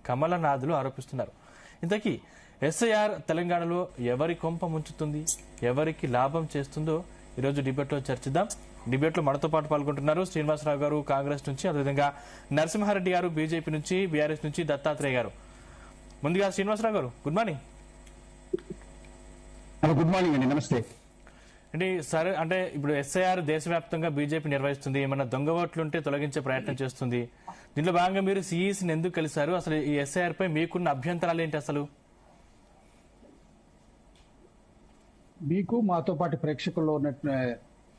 కమలనాథులు ఆరోపిస్తున్నారు. ఇంతకీ ఎస్ఐఆర్ తెలంగాణలో ఎవరి కొంప ముంచుతుంది, ఎవరికి లాభం చేస్తుందో ఈరోజు డిబేట్లో చర్చిద్దాం. డిబేట్లో మనతో పాటు పాల్గొంటున్నారు శ్రీనివాసరావు గారు కాంగ్రెస్ నుంచి, అదేవిధంగా నరసింహారెడ్డి గారు బీజేపీ నుంచి, బీఆర్ఎస్ నుంచి దత్తాత్రేయ గారు. ముందుగా శ్రీనివాసరావు గారు గుడ్ మార్నింగ్. గుడ్ మార్నింగ్ అండి, నమస్తే అండి. సరే, అంటే ఇప్పుడు ఎస్ఐఆర్ దేశవ్యాప్తంగా బీజేపీ నిర్వహిస్తుంది, ఏమన్నా దొంగ ఓట్లుంటే తొలగించే ప్రయత్నం చేస్తుంది. దీంట్లో భాగంగా మీరు సిఈసిని ఎందుకు కలిశారు? అసలు ఈ ఎస్ఐఆర్ పై మీకున్న అభ్యంతరాలు ఏంటి? అసలు మీకు మాతో పాటు ప్రేక్షకుల్లో ఉన్న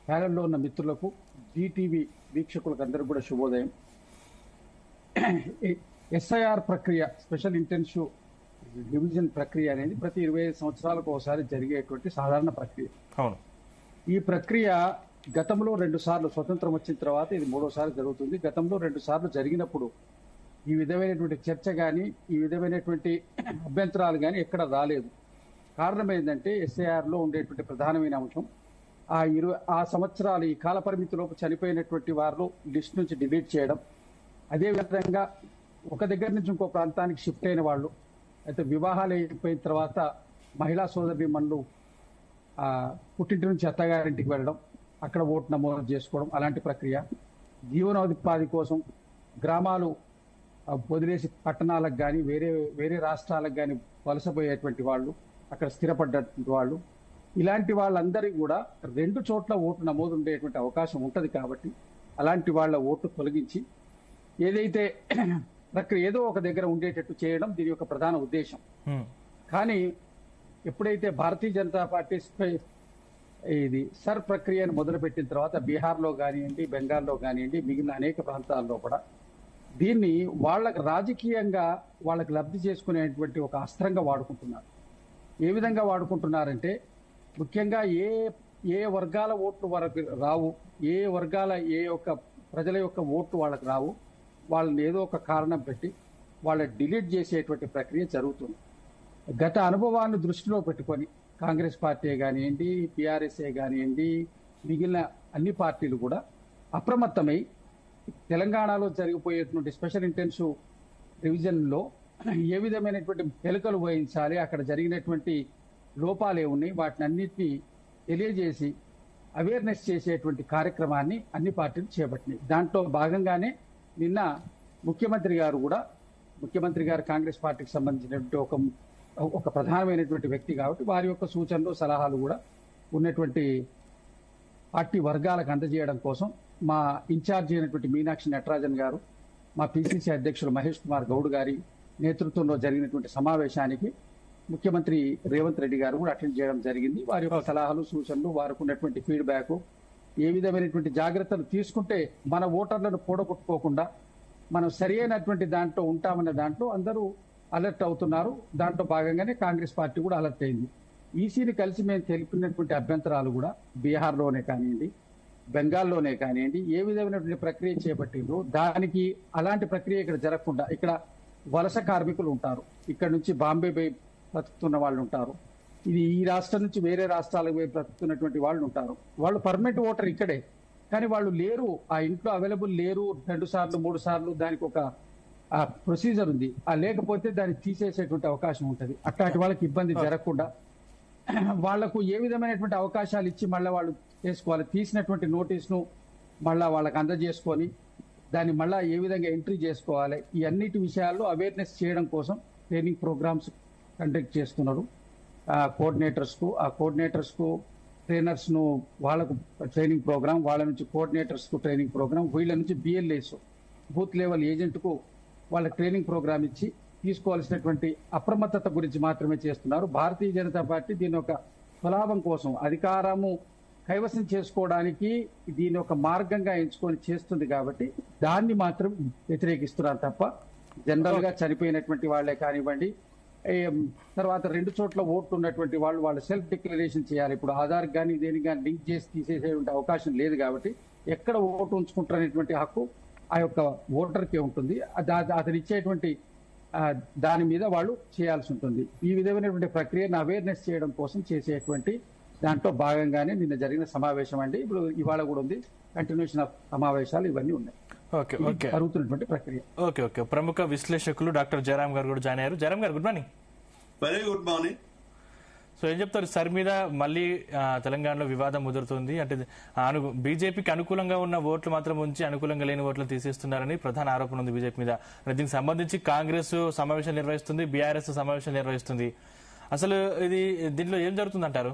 ప్యానెల్లో ఉన్న మిత్రులకు, జీటీవీ వీక్షకులకు అందరికీ కూడా శుభోదయం. ఎస్ఐఆర్ ప్రక్రియ, స్పెషల్ ఇంటెన్సివ్ డివిజన్ ప్రక్రియ అనేది ప్రతి 25 సంవత్సరాలకు ఒకసారి జరిగేటువంటి సాధారణ ప్రక్రియ. అవును. ఈ ప్రక్రియ గతంలో 2 సార్లు, స్వతంత్రం వచ్చిన తర్వాత ఇది 3వ సారి జరుగుతుంది. గతంలో 2 సార్లు జరిగినప్పుడు ఈ విధమైనటువంటి చర్చ కానీ, ఈ విధమైనటువంటి అభ్యంతరాలు కానీ ఎక్కడ రాలేదు. కారణం ఏంటంటే ఎస్ఐఆర్ లో ఉండేటువంటి ప్రధానమైన అంశం ఆ సంవత్సరాలు, ఈ కాల పరిమితిలోపు చనిపోయినటువంటి వారిలో లిస్ట్ నుంచి డిలీట్ చేయడం, అదేవిధంగా ఒక దగ్గర నుంచి ఇంకో ప్రాంతానికి షిఫ్ట్ అయిన వాళ్ళు, అయితే వివాహాలు అయిపోయిన తర్వాత మహిళా సోదరీమణులు పుట్టింటి నుంచి అత్తగారింటికి వెళ్ళడం, అక్కడ ఓటు నమోదు చేసుకోవడం, అలాంటి ప్రక్రియ. జీవనోపాధి కోసం గ్రామాలు వదిలేసి పట్టణాలకు కానీ వేరే రాష్ట్రాలకు కానీ వలసపోయేటువంటి వాళ్ళు, అక్కడ స్థిరపడ్డటువంటి వాళ్ళు, ఇలాంటి వాళ్ళందరికీ కూడా 2 చోట్ల ఓటు నమోదు ఉండేటువంటి అవకాశం ఉంటుంది. కాబట్టి అలాంటి వాళ్ళ ఓటు తొలగించి ఏదైతే ప్రక్రియ ఏదో ఒక దగ్గర ఉండేటట్టు చేయడం దీని యొక్క ప్రధాన ఉద్దేశం. కానీ ఎప్పుడైతే భారతీయ జనతా పార్టీ ఇది సర్ ప్రక్రియను మొదలుపెట్టిన తర్వాత బీహార్లో కానివ్వండి, బెంగాల్లో కానివ్వండి, మిగిలిన అనేక ప్రాంతాల్లో కూడా దీన్ని వాళ్ళకి రాజకీయంగా వాళ్ళకి లబ్ధి చేసుకునేటువంటి ఒక అస్త్రంగా వాడుకుంటున్నారు. ఏ విధంగా వాడుకుంటున్నారంటే, ముఖ్యంగా ఏ వర్గాల ఓట్లు వాళ్ళకి రావు, ఏ వర్గాల ప్రజల యొక్క ఓట్లు వాళ్ళకి రావు, వాళ్ళని ఏదో ఒక కారణం పెట్టి వాళ్ళ డిలీట్ చేసేటువంటి ప్రక్రియ జరుగుతుంది. గత అనుభవాన్ని దృష్టిలో పెట్టుకొని కాంగ్రెస్ పార్టీ కానివ్వండి, టీఆర్ఎస్ఏ కానివ్వండి, మిగిలిన అన్ని పార్టీలు కూడా అప్రమత్తమై తెలంగాణలో జరిగిపోయేటువంటి స్పెషల్ ఇంటెన్సివ్ డివిజన్లో ఏ విధమైనటువంటి ఎలుకలు వహించాలి, అక్కడ జరిగినటువంటి లోపాలు ఏమున్నాయి, వాటిని అన్నింటినీ తెలియజేసి అవేర్నెస్ చేసేటువంటి కార్యక్రమాన్ని అన్ని పార్టీలు చేపట్టినాయి. దాంట్లో భాగంగానే నిన్న ముఖ్యమంత్రి గారు కాంగ్రెస్ పార్టీకి సంబంధించినటువంటి ఒక ప్రధానమైనటువంటి వ్యక్తి కాబట్టి వారి యొక్క సూచనలు, సలహాలు కూడా ఉన్నటువంటి పార్టీ వర్గాలకు అందజేయడం కోసం మా ఇన్ఛార్జి అయినటువంటి మీనాక్షి నటరాజన్ గారు, మా పిసిసి అధ్యక్షులు మహేష్ కుమార్ గౌడ్ గారి నేతృత్వంలో జరిగినటువంటి సమావేశానికి ముఖ్యమంత్రి రేవంత్ రెడ్డి గారు కూడా అటెండ్ చేయడం జరిగింది. వారి యొక్క సలహాలు, సూచనలు, వారికి ఉన్నటువంటి ఫీడ్బ్యాక్, ఏ విధమైనటువంటి జాగ్రత్తలు తీసుకుంటే మన ఓటర్లను పూడగొట్టుకోకుండా మనం సరి అయినటువంటి దాంట్లో ఉంటామన్న దాంట్లో అందరూ అలర్ట్ అవుతున్నారు. దాంట్లో భాగంగానే కాంగ్రెస్ పార్టీ కూడా అలర్ట్ అయింది. ఈసీని కలిసి మేము తెలిపినటువంటి అభ్యంతరాలు కూడా బీహార్లోనే కానివ్వండి, బెంగాల్లోనే కానివ్వండి, ఏ విధమైనటువంటి ప్రక్రియ చేపట్టిందో దానికి అలాంటి ప్రక్రియ ఇక్కడ జరగకుండా, ఇక్కడ వలస కార్మికులు ఉంటారు, ఇక్కడ నుంచి బాంబే పోయి బ్రతుకుతున్న వాళ్ళు ఉంటారు, ఇది ఈ రాష్ట్రం నుంచి వేరే రాష్ట్రాలకు పోయి బ్రతుకుతున్నటువంటి వాళ్ళు ఉంటారు. వాళ్ళు పర్మనెంట్ ఓటర్ ఇక్కడే, కానీ వాళ్ళు లేరు, ఆ ఇంట్లో అవైలబుల్ లేరు. 2 సార్లు 3 సార్లు దానికి ఒక ప్రొసీజర్ ఉంది. లేకపోతే దాన్ని తీసేసేటువంటి అవకాశం ఉంటుంది. అట్లాంటి వాళ్ళకి ఇబ్బంది జరగకుండా వాళ్లకు ఏ విధమైనటువంటి అవకాశాలు ఇచ్చి మళ్ళీ వాళ్ళు చేసుకోవాలి. తీసినటువంటి నోటీస్ను మళ్ళా వాళ్ళకి అందజేసుకొని దాన్ని మళ్ళా ఏ విధంగా ఎంట్రీ చేసుకోవాలి, ఈ అన్నిటి విషయాల్లో అవేర్నెస్ చేయడం కోసం ట్రైనింగ్ ప్రోగ్రామ్స్ కండక్ట్ చేస్తున్నారు. కోఆర్డినేటర్స్కు ట్రైనర్స్ను వాళ్ళకు ట్రైనింగ్ ప్రోగ్రామ్, వాళ్ళ నుంచి కోఆర్డినేటర్స్కు ట్రైనింగ్ ప్రోగ్రామ్, వీళ్ళ నుంచి బిఎల్ఏస్ బూత్ లెవెల్ ఏజెంట్కు వాళ్ళకి ట్రైనింగ్ ప్రోగ్రామ్ ఇచ్చి తీసుకోవాల్సినటువంటి అప్రమత్తత గురించి మాత్రమే చేస్తున్నారు. భారతీయ జనతా పార్టీ దీని ఒక స్వలాభం కోసం, అధికారము కైవసం చేసుకోవడానికి దీని ఒక మార్గంగా ఎంచుకొని చేస్తుంది కాబట్టి దాన్ని మాత్రం వ్యతిరేకిస్తున్నారు తప్ప జనరల్ గా చనిపోయినటువంటి వాళ్లే కానివ్వండి, తర్వాత 2 చోట్ల ఓట్లు ఉన్నటువంటి వాళ్ళు సెల్ఫ్ డిక్లరేషన్ చేయాలి. ఇప్పుడు ఆధార్ కానీ దేనికి కానీ లింక్ చేసి తీసేసేటువంటి అవకాశం లేదు కాబట్టి ఎక్కడ ఓటు ఉంచుకుంటారనేటువంటి హక్కు ఆ యొక్క ఓటర్కే ఉంటుంది. అతను ఇచ్చేటువంటి దాని మీద వాళ్ళు చేయాల్సి ఉంటుంది. ఈ విధమైనటువంటి ప్రక్రియను అవేర్నెస్ చేయడం కోసం చేసేటువంటి దాంట్లో భాగంగానే నిన్న జరిగిన సమావేశం అండి. ఇప్పుడు ఇవాళ కూడా ఉంది, కంటిన్యూషన్ ఆఫ్ సమావేశాలు ఇవన్నీ ఉన్నాయి. ఓకే ఇది ఓకే జరుగుతున్నటువంటి ప్రక్రియ. ఓకే ఓకే ప్రముఖ విశ్లేషకులు డాక్టర్ జయరాం గారు కూడా జాయిన్ అయ్యారు. జయరాం గారు good morning. Very good morning. So ఏం చెప్తారు సార్ మీద మళ్ళీ తెలంగాణలో వివాదం ముదురుతుంది అంటే బీజేపీకి అనుకూలంగా ఉన్న ఓట్లు మాత్రం ఉంచి అనుకూలంగా లేని ఓట్లు తీసేస్తున్నారని ప్రధాన ఆరోపణ ఉంది బీజేపీ మీద. దీనికి సంబంధించి కాంగ్రెస్ సమావేశం నిర్వహిస్తుంది, బీఆర్ఎస్ సమావేశం నిర్వహిస్తుంది. అసలు ఇది దీంట్లో ఏం జరుగుతుందంటారు?